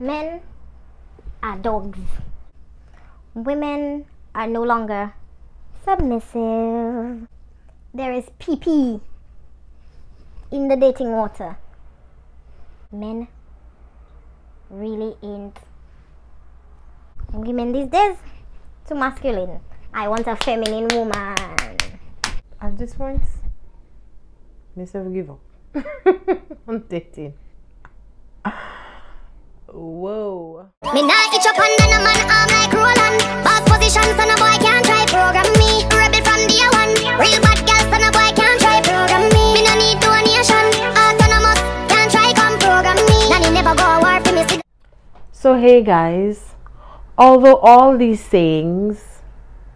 Men are dogs. Women are no longer submissive. There is pee-pee in the dating water. Men really ain't. Women these days too masculine. I want a feminine woman. At this point, myself give up on dating. Whoa. Me nah itch up under no man arm like Roland. Boss position, so no boy can't try program me. Rebel from day one. Real bad girl, so no boy can't try program me. Me no need donation. Autonomous can't try come program me. Nanny never go war for me. So hey guys, although all these sayings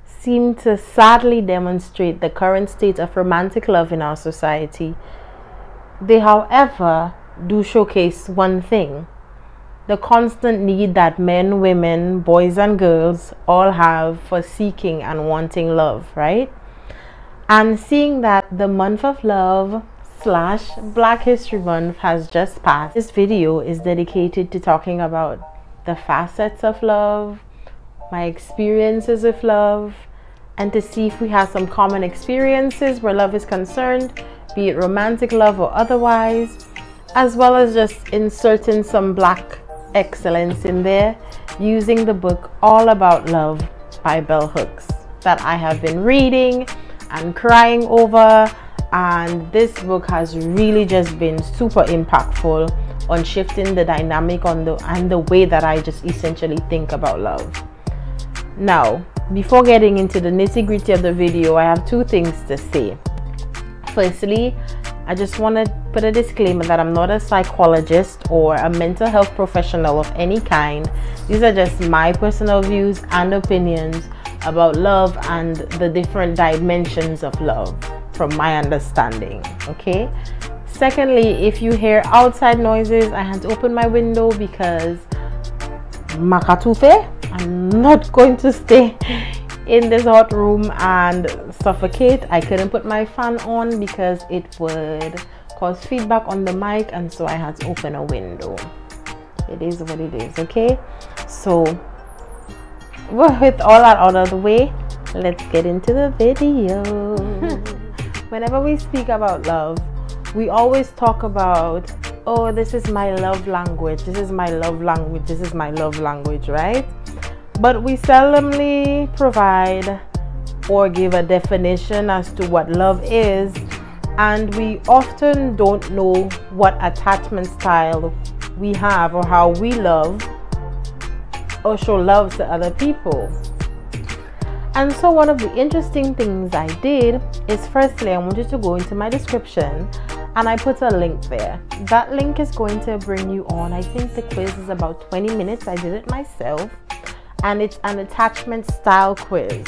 seem to sadly demonstrate the current state of romantic love in our society, they however do showcase one thing: the constant need that men, women, boys and girls all have for seeking and wanting love, right? And seeing that the month of love / Black History Month has just passed, this video is dedicated to talking about the facets of love, my experiences with love, and to see if we have some common experiences where love is concerned, be it romantic love or otherwise, as well as just inserting some Black excellence in there using the book All About Love by Bell Hooks that I have been reading and crying over. And this book has really just been super impactful on shifting the dynamic and the way that I just essentially think about love. Now, before getting into the nitty-gritty of the video, I have two things to say. Firstly, I just want to put a disclaimer that I'm not a psychologist or a mental health professional of any kind. These are just my personal views and opinions about love and the different dimensions of love from my understanding, okay? Secondly, if you hear outside noises, I had to open my window because makatufe, I'm not going to stay in this hot room and suffocate. I couldn't put my fan on because it would cause feedback on the mic, and so I had to open a window. It is what it is, okay? So with all that out of the way, let's get into the video. Whenever we speak about love, we always talk about, oh, this is my love language, this is my love language, this is my love language, right? But we seldomly provide or give a definition as to what love is, and we often don't know what attachment style we have or how we love or show love to other people. And so one of the interesting things I did is, firstly, I want you to go into my description and I put a link there. That link is going to bring you on, I think the quiz is about 20 minutes. I did it myself, and it's an attachment style quiz.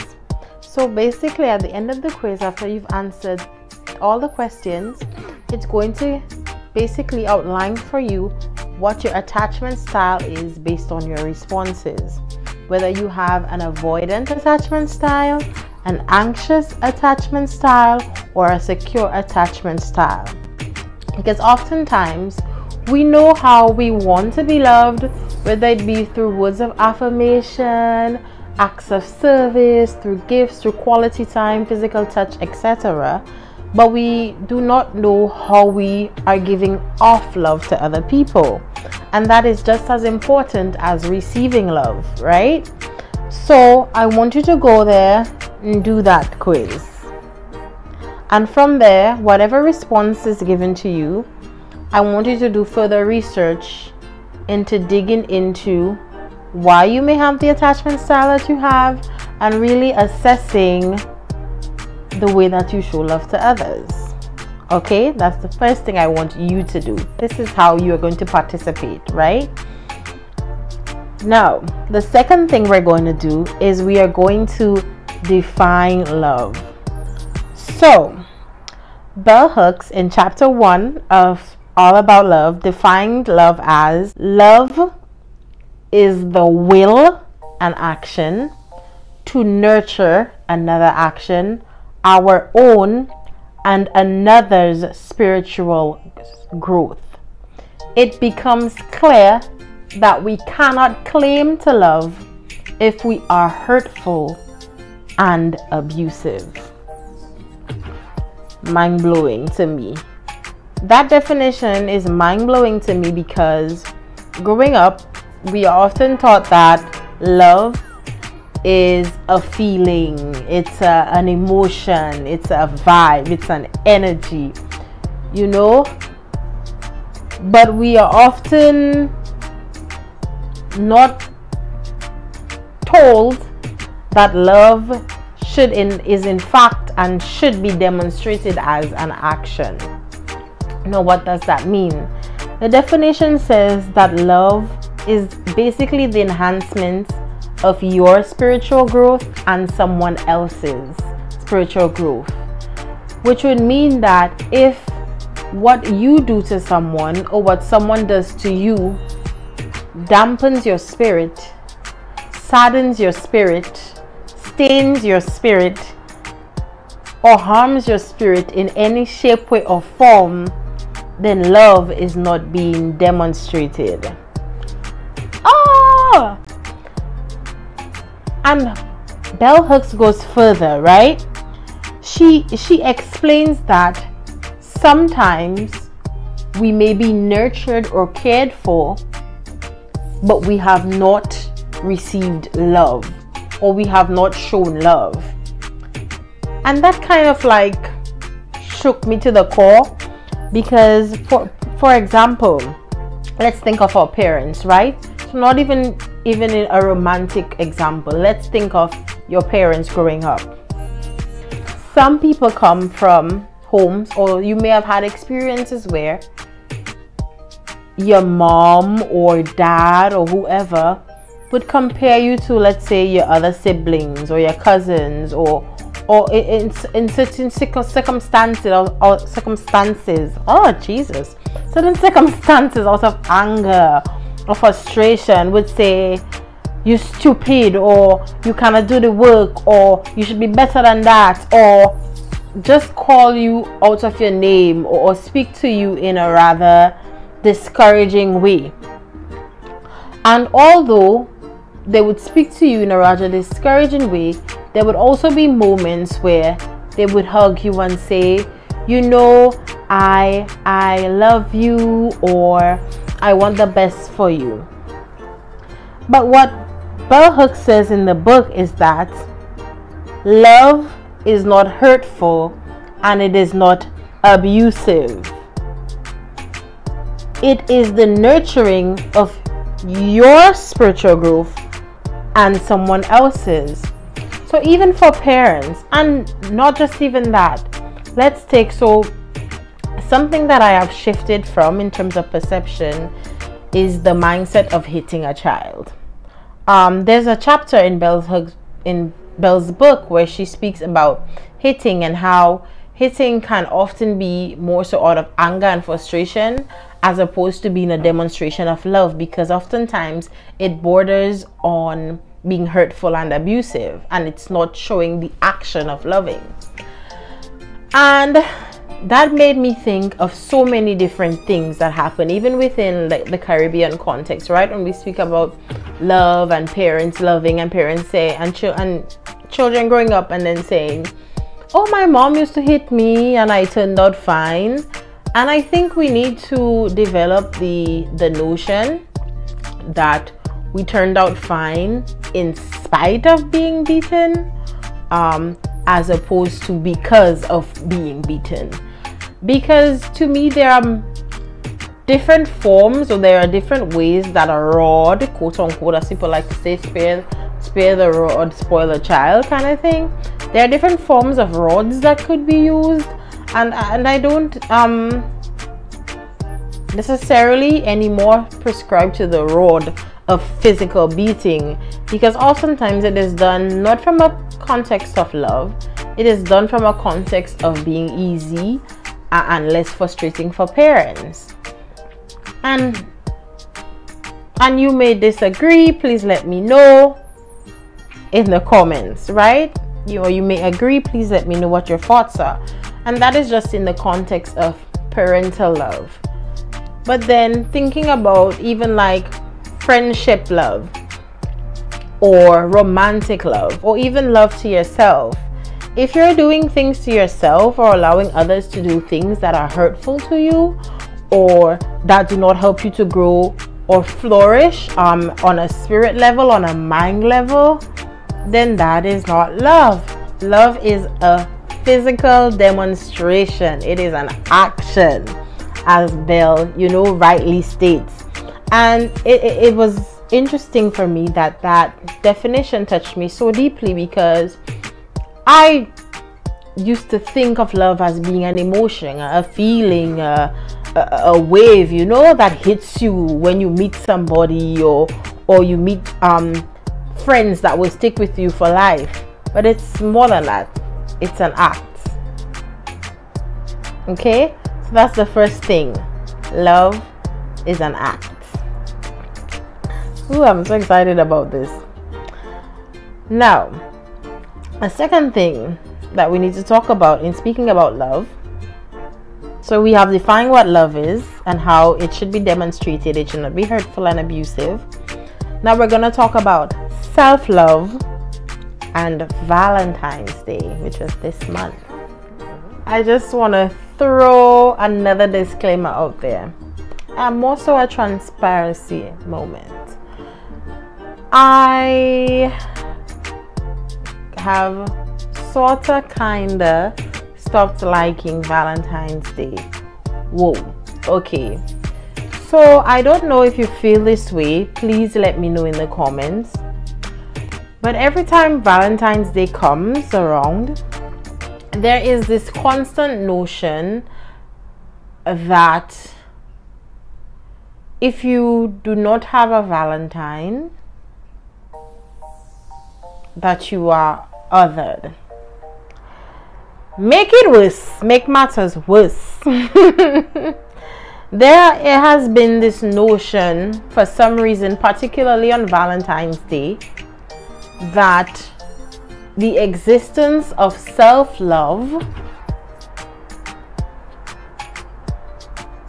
So basically at the end of the quiz, after you've answered all the questions, it's going to basically outline for you what your attachment style is based on your responses. Whether you have an avoidant attachment style, an anxious attachment style, or a secure attachment style. Because oftentimes we know how we want to be loved, whether it be through words of affirmation, acts of service, through gifts, through quality time, physical touch, etc. But we do not know how we are giving off love to other people. And that is just as important as receiving love, right? So I want you to go there and do that quiz. And from there, whatever response is given to you, I want you to do further research into digging into why you may have the attachment style that you have, and really assessing the way that you show love to others. Okay, that's the first thing I want you to do. This is how you are going to participate, right? Now, the second thing we're going to do is we are going to define love. So, Bell Hooks in chapter 1 of All About Love defined love as: love is the will and action to nurture another action, our own and another's spiritual growth. It becomes clear that we cannot claim to love if we are hurtful and abusive. Mind-blowing to me. That definition is mind-blowing to me because growing up, we are often taught that love is a feeling, it's an emotion, it's a vibe, it's an energy, you know. But we are often not told that love is in fact and should be demonstrated as an action. Now, what does that mean? The definition says that love is basically the enhancement of your spiritual growth and someone else's spiritual growth, which would mean that if what you do to someone or what someone does to you dampens your spirit, saddens your spirit, stains your spirit, or harms your spirit in any shape, way, or form, then love is not being demonstrated. Oh! And Bell Hooks goes further, right? She explains that sometimes we may be nurtured or cared for, but we have not received love, or we have not shown love. And that kind of like shook me to the core, because for example, let's think of our parents, right? So not even in a romantic example, let's think of your parents growing up. Some people come from homes, or you may have had experiences where your mom or dad or whoever would compare you to, let's say, your other siblings or your cousins, or in certain circumstances certain circumstances out of anger or frustration would say, you stupid, or you cannot do the work, or you should be better than that, or just call you out of your name, or speak to you in a rather discouraging way. And although they would speak to you in a rather discouraging way, there would also be moments where they would hug you and say, you know, I love you, or I want the best for you. But what Bell Hooks says in the book is that love is not hurtful and it is not abusive. It is the nurturing of your spiritual growth and someone else's. So even for parents, and not just even that, let's take something that I have shifted from in terms of perception is the mindset of hitting a child. There's a chapter in Belle's book where she speaks about hitting, and how hitting can often be more so out of anger and frustration as opposed to being a demonstration of love, because oftentimes it borders on being hurtful and abusive, and it's not showing the action of loving. And that made me think of so many different things that happen even within the Caribbean context, right? When we speak about love and parents loving, and parents say, and children growing up and then saying, oh, my mom used to hit me and I turned out fine. And I think we need to develop the notion that we turned out fine in spite of being beaten, as opposed to because of being beaten. Because to me, there are different forms, or there are different ways that a rod, quote unquote, as people like to say, spare the rod, spoil the child kind of thing. There are different forms of rods that could be used, and I don't necessarily anymore prescribe to the rod of physical beating, because oftentimes it is done not from a context of love. It is done from a context of being easy and less frustrating for parents. And you may disagree. Please let me know in the comments, right? You may agree. Please let me know what your thoughts are. And that is just in the context of parental love. But then thinking about even like friendship love, or romantic love, or even love to yourself, if you're doing things to yourself or allowing others to do things that are hurtful to you or that do not help you to grow or flourish on a spirit level, on a mind level, then that is not love. Love is a physical demonstration. It is an action, as Bell, rightly states. And it was interesting for me that definition touched me so deeply, because I used to think of love as being an emotion, a feeling, a wave, that hits you when you meet somebody or you meet friends that will stick with you for life. But it's more than that. It's an act. Okay, so that's the first thing. Love is an act. Ooh, I'm so excited about this. Now, a second thing that we need to talk about in speaking about love. So we have defined what love is and how it should be demonstrated. It should not be hurtful and abusive. Now we're going to talk about self-love and Valentine's Day, which was this month. I just want to throw another disclaimer out there. I'm also a transparency moment. I have sorta kinda stopped liking Valentine's Day. Whoa, okay. So I don't know if you feel this way. Please let me know in the comments. But every time Valentine's Day comes around, there is this constant notion that if you do not have a Valentine, that you are othered. Make it worse, make matters worse. There has been this notion for some reason, particularly on Valentine's Day, that the existence of self-love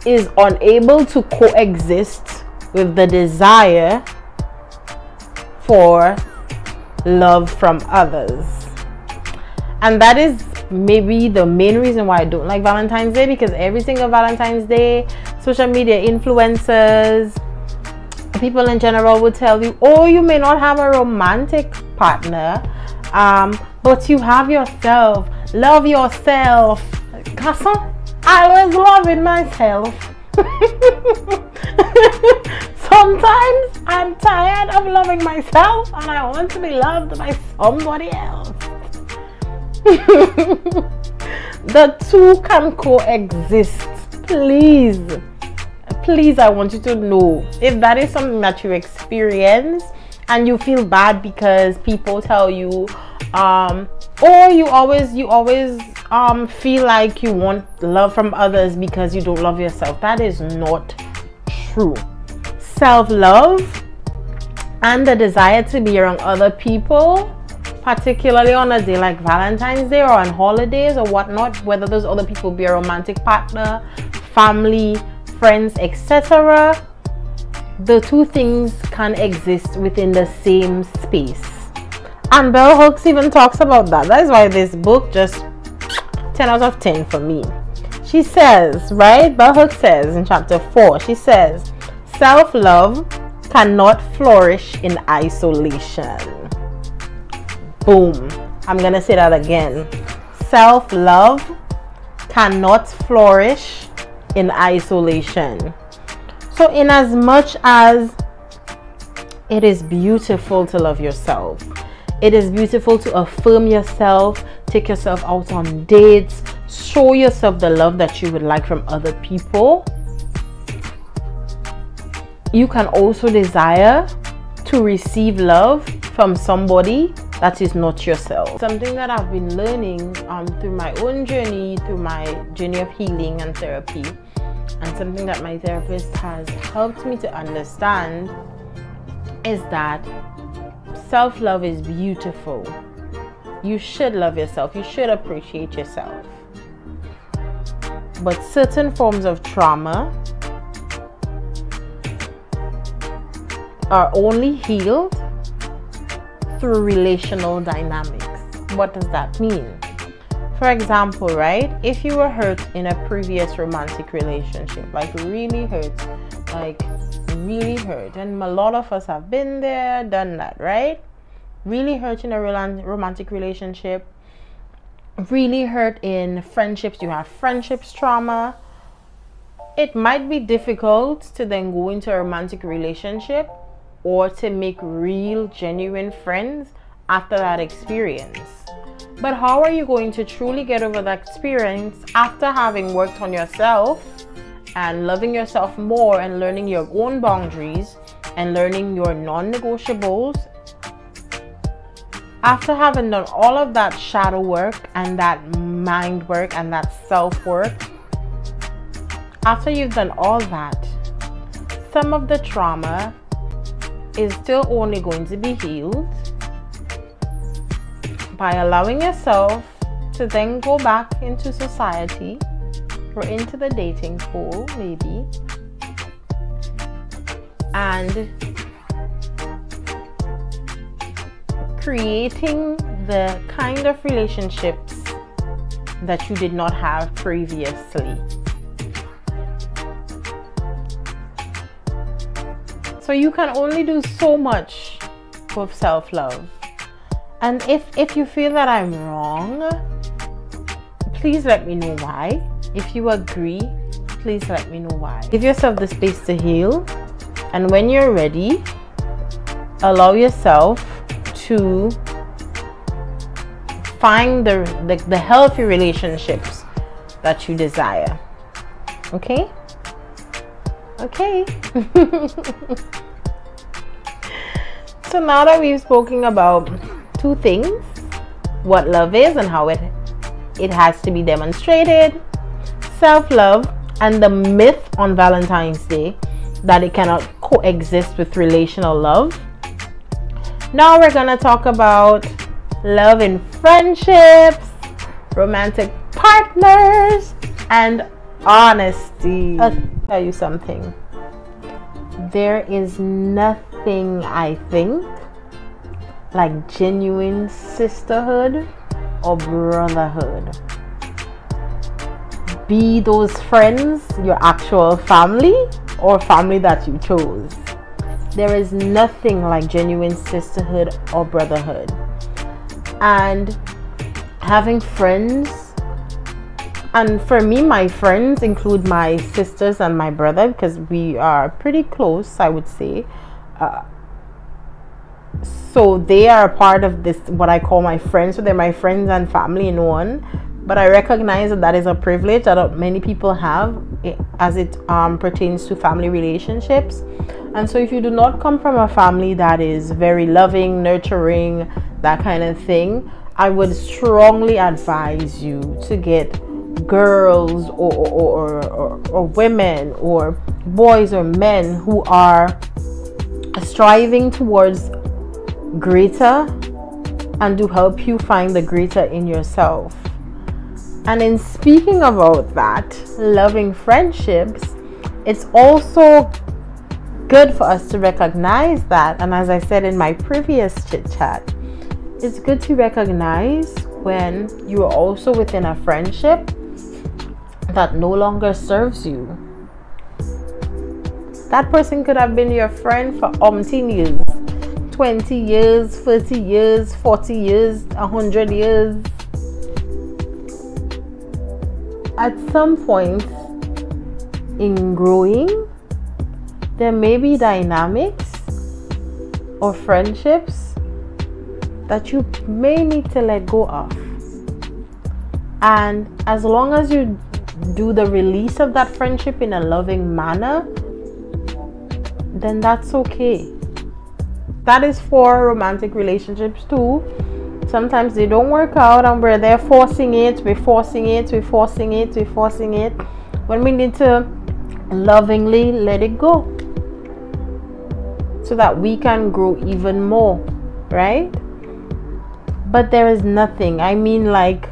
is unable to coexist with the desire for love from others. And that is maybe the main reason why I don't like Valentine's Day, because every single Valentine's Day, social media influencers, people in general would tell you, oh, you may not have a romantic partner, but you have yourself. Love yourself. I was loving myself. Sometimes I'm tired of loving myself and I want to be loved by somebody else. The two can coexist. Please, I want you to know, if that is something that you experience and you feel bad because people tell you, or you always feel like you want love from others because you don't love yourself, that is not true. Self-love and the desire to be around other people, particularly on a day like Valentine's Day or on holidays or whatnot, whether those other people be a romantic partner, family, friends, etc., the two things can exist within the same space. And Bell Hooks even talks about that. That is why this book just 10 out of 10 for me. She says, right, Bell Hooks says in chapter 4, she says, self-love cannot flourish in isolation. Boom. I'm gonna say that again. Self-love cannot flourish in isolation. So in as much as it is beautiful to love yourself, it is beautiful to affirm yourself, take yourself out on dates, show yourself the love that you would like from other people, you can also desire to receive love from somebody that is not yourself. Something that I've been learning through my own journey, through my journey of healing and therapy, and something that my therapist has helped me to understand, is that self-love is beautiful. You should love yourself. You should appreciate yourself. But certain forms of trauma are only healed through relational dynamics. What does that mean? For example, right, if you were hurt in a previous romantic relationship, like really hurt, and a lot of us have been there, done that, right? Really hurt in a romantic relationship, really hurt in friendships, you have friendships trauma. It might be difficult to then go into a romantic relationship or to make real, genuine friends after that experience. But how are you going to truly get over that experience after having worked on yourself and loving yourself more and learning your own boundaries and learning your non-negotiables? After having done all of that shadow work and that mind work and that self-work, after you've done all that, some of the trauma is still only going to be healed by allowing yourself to then go back into society or into the dating pool, maybe, and creating the kind of relationships that you did not have previously. So you can only do so much with self-love. And if you feel that I'm wrong, please let me know why. If you agree, please let me know why. Give yourself the space to heal, and when you're ready, allow yourself to find the healthy relationships that you desire. Okay? Okay. So now that we've spoken about two things, what love is and how it has to be demonstrated, self-love, and the myth on Valentine's Day that it cannot coexist with relational love. Now we're gonna talk about love in friendships, romantic partners, and honesty. I'll tell you something. There is nothing, I think, like genuine sisterhood or brotherhood. Be those friends your actual family or family that you chose. There is nothing like genuine sisterhood or brotherhood. And having friends, and for me, my friends include my sisters and my brother, because we are pretty close, I would say. So they are a part of this, what I call my friends. So they're my friends and family in one. But I recognize that is a privilege that many people have as it pertains to family relationships. And so if you do not come from a family that is very loving, nurturing, that kind of thing, I would strongly advise you to get girls or women or boys or men who are striving towards greater and to help you find the greater in yourself. And in speaking about that, loving friendships, it's also good for us to recognize that, and as I said in my previous chit chat, it's good to recognize when you are also within a friendship that no longer serves you. That person could have been your friend for umpteen years, 20 years, 30 years, 40 years, 100 years. At some point in growing, there may be dynamics or friendships that you may need to let go of. And as long as you do the release of that friendship in a loving manner, then that's okay. That is for romantic relationships too. Sometimes they don't work out and we're there forcing it, we're forcing it, when we need to lovingly let it go so that we can grow even more, right? But there is nothing, I mean, like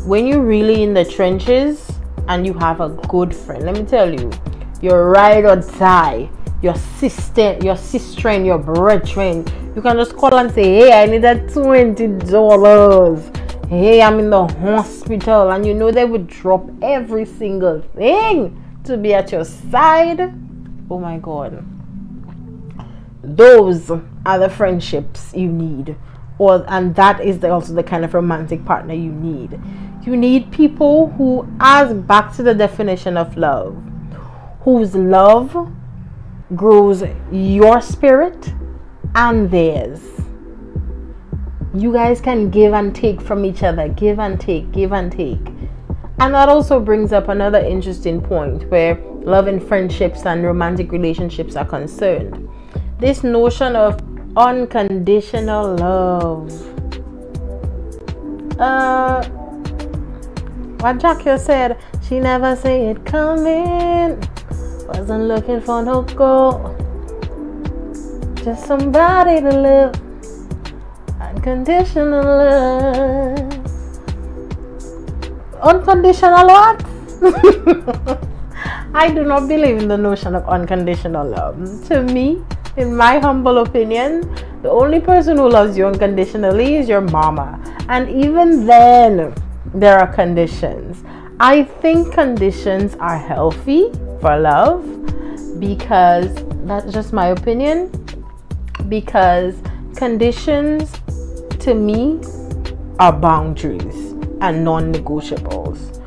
when you're really in the trenches and you have a good friend, let me tell you, you're ride or die, your sister, and your brethren. You can just call and say, hey, I need that $20. Hey, I'm in the hospital. And you know they would drop every single thing to be at your side. Oh my God. Those are the friendships you need. And that is also the kind of romantic partner you need. You need people who, as back to the definition of love, whose love grows your spirit and theirs. You guys can give and take from each other. Give and take, give and take. And that also brings up another interesting point where love and friendships and romantic relationships are concerned. This notion of unconditional love. What Jackie said, she never say it coming. Wasn't looking for no goal. Just somebody to love. Unconditional love. Unconditional what? I do not believe in the notion of unconditional love. To me, in my humble opinion, the only person who loves you unconditionally is your mama. And even then, there are conditions. I think conditions are healthy for love, because that's just my opinion, because conditions to me are boundaries and non-negotiables.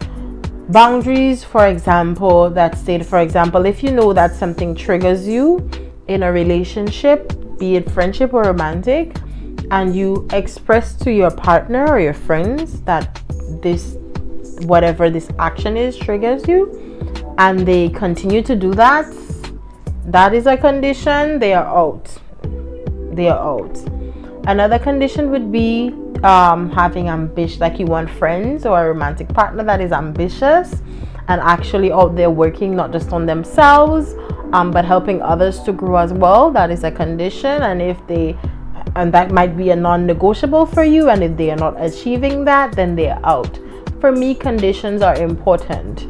Boundaries, for example, that state, for example, if you know that something triggers you in a relationship, be it friendship or romantic, and you express to your partner or your friends that this, whatever this action is, triggers you, and they continue to do that, that is a condition. They are out. They are out. Another condition would be having ambition, like you want friends or a romantic partner that is ambitious and actually out there working not just on themselves, but helping others to grow as well. That is a condition. And that might be a non-negotiable for you, and if they are not achieving that, then they are out. For me, conditions are important.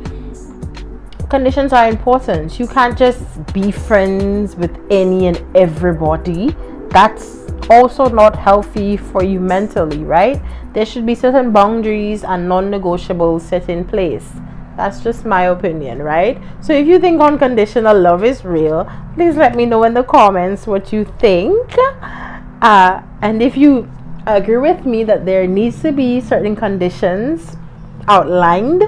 Conditions are important. You can't just be friends with any and everybody. That's also not healthy for you mentally, right? There should be certain boundaries and non-negotiables set in place. That's just my opinion, right? So if you think unconditional love is real, please let me know in the comments what you think. And if you agree with me that there needs to be certain conditions outlined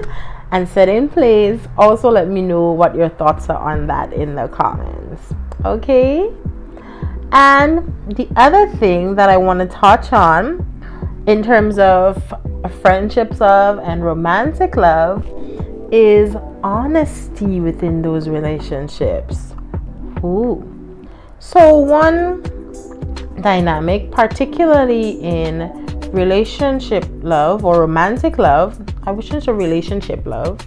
and set in place, also let me know what your thoughts are on that in the comments. Okay? And the other thing that I want to touch on in terms of friendships love and romantic love is honesty within those relationships. Ooh. So one dynamic, particularly in relationship love or romantic love, I shouldn't say relationship love,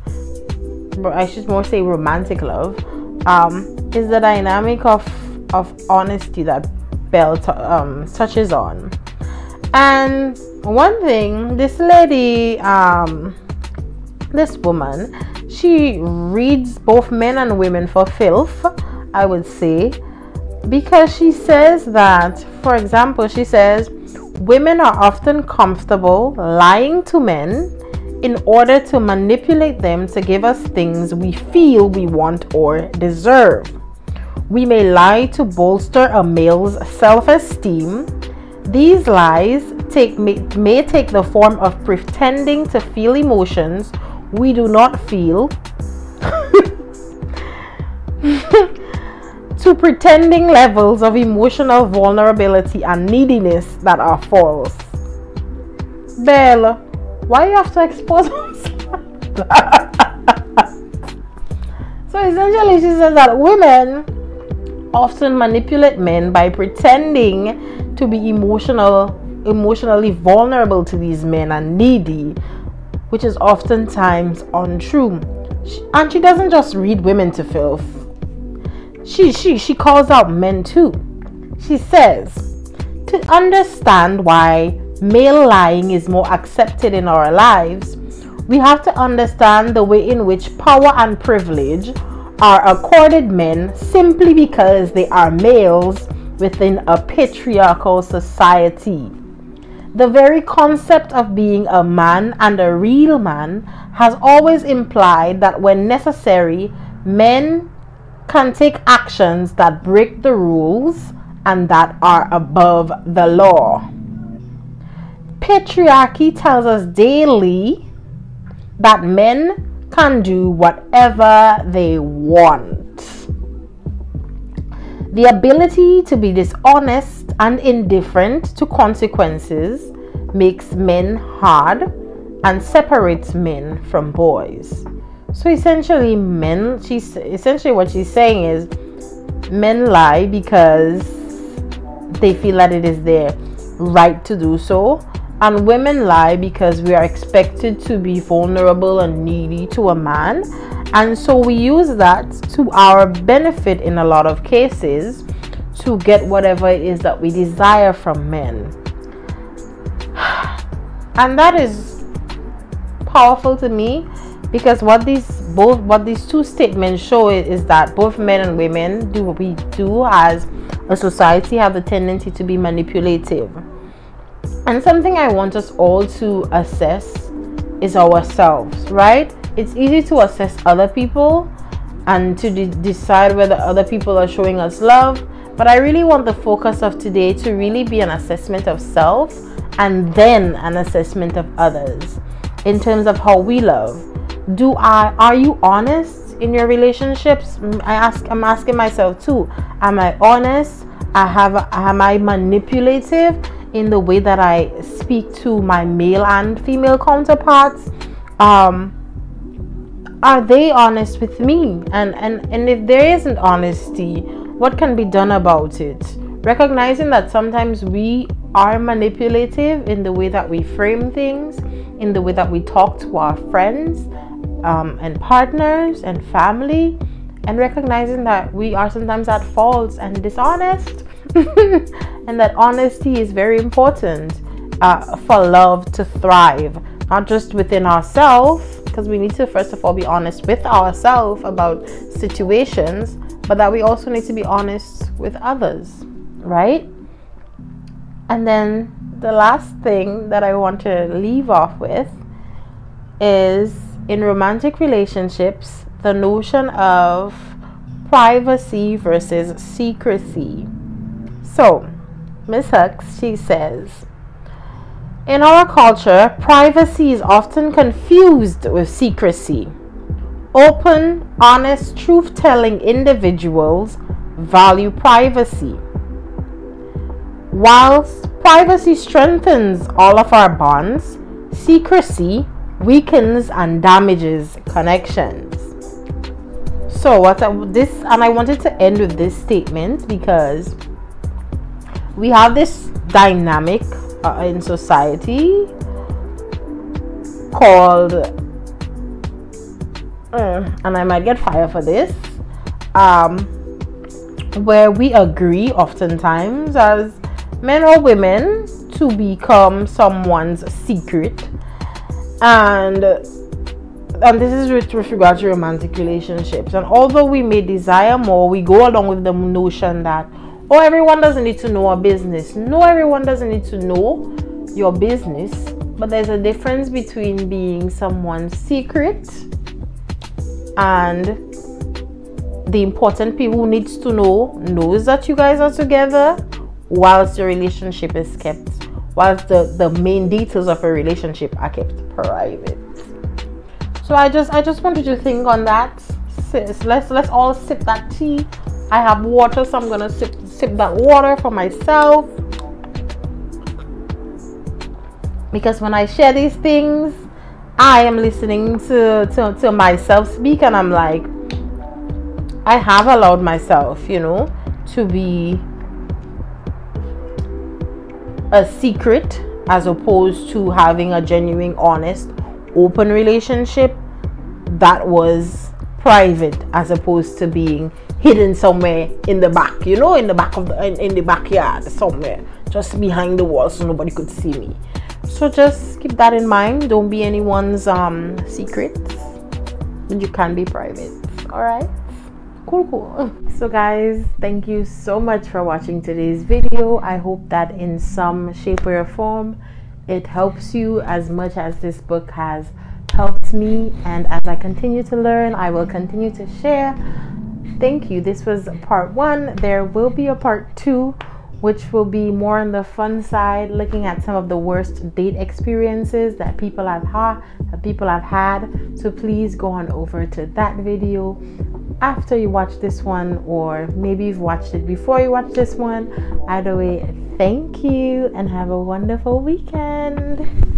but I should more say romantic love, is the dynamic of honesty that Belle touches on. And one thing, this lady, this woman, she reads both men and women for filth, I would say, because she says that, for example, she says women are often comfortable lying to men in order to manipulate them to give us things we feel we want or deserve. We may lie to bolster a male's self-esteem. These lies may take the form of pretending to feel emotions we do not feel, to pretending levels of emotional vulnerability and neediness that are false. Belle, why you have to expose us? So essentially she says that women often manipulate men by pretending to be emotionally vulnerable to these men and needy, which is oftentimes untrue. And she doesn't just read women to filth. She calls out men too. She says, to understand why male lying is more accepted in our lives, we have to understand the way in which power and privilege are accorded men simply because they are males within a patriarchal society. The very concept of being a man and a real man has always implied that when necessary, men can take actions that break the rules and that are above the law. Patriarchy tells us daily that men can do whatever they want. The ability to be dishonest and indifferent to consequences makes men hard and separates men from boys. So essentially what she's saying is men lie because they feel that it is their right to do so, and women lie because we are expected to be vulnerable and needy to a man, and so we use that to our benefit in a lot of cases to get whatever it is that we desire from men. And that is powerful to me, because what these two statements show is that both men and women do as a society have a tendency to be manipulative. And something I want us all to assess is ourselves, right? It's easy to assess other people and to decide whether other people are showing us love, but I really want the focus of today to really be an assessment of self and then an assessment of others in terms of how we love. Are you honest in your relationships? I'm asking myself too. Am I honest? Am I manipulative in the way that I speak to my male and female counterparts? Are they honest with me? And if there isn't honesty, what can be done about it? Recognizing that sometimes we are manipulative in the way that we frame things, in the way that we talk to our friends and partners and family, and recognizing that we are sometimes at fault and dishonest. And that honesty is very important for love to thrive, not just within ourselves, because we need to first of all be honest with ourselves about situations, but that we also need to be honest with others, right? And then the last thing that I want to leave off with is, in romantic relationships, the notion of privacy versus secrecy. So Miss Hooks, she says, in our culture, privacy is often confused with secrecy. Open, honest, truth-telling individuals value privacy. Whilst privacy strengthens all of our bonds, secrecy weakens and damages connections. So I wanted to end with this statement because we have this dynamic in society called, and I might get fired for this, where we agree oftentimes as men or women to become someone's secret, and this is with regard to romantic relationships. And although we may desire more, we go along with the notion that, oh, everyone doesn't need to know our business. No, everyone doesn't need to know your business, but there's a difference between being someone's secret and the important people who needs to knows that you guys are together whilst your relationship is kept, whilst the main details of a relationship are kept private. So I just wanted to think on that. Let's all sip that tea. I have water, so I'm gonna sip that water for myself, because when I share these things, I am listening to myself speak, and I'm like, I have allowed myself, to be a secret as opposed to having a genuine, honest, open relationship that was private as opposed to being hidden somewhere in the back, in the backyard somewhere, just behind the wall so nobody could see me. So just keep that in mind. Don't be anyone's secret, but you can be private. All right. Cool. So guys, thank you so much for watching today's video. I hope that in some shape or form it helps you as much as this book has helped me, and as I continue to learn, I will continue to share. Thank you. This was part 1. There will be a part 2, which will be more on the fun side, looking at some of the worst date experiences that people have had. So please go on over to that video after you watch this one, or maybe you've watched it before you watch this one. Either way, thank you and have a wonderful weekend.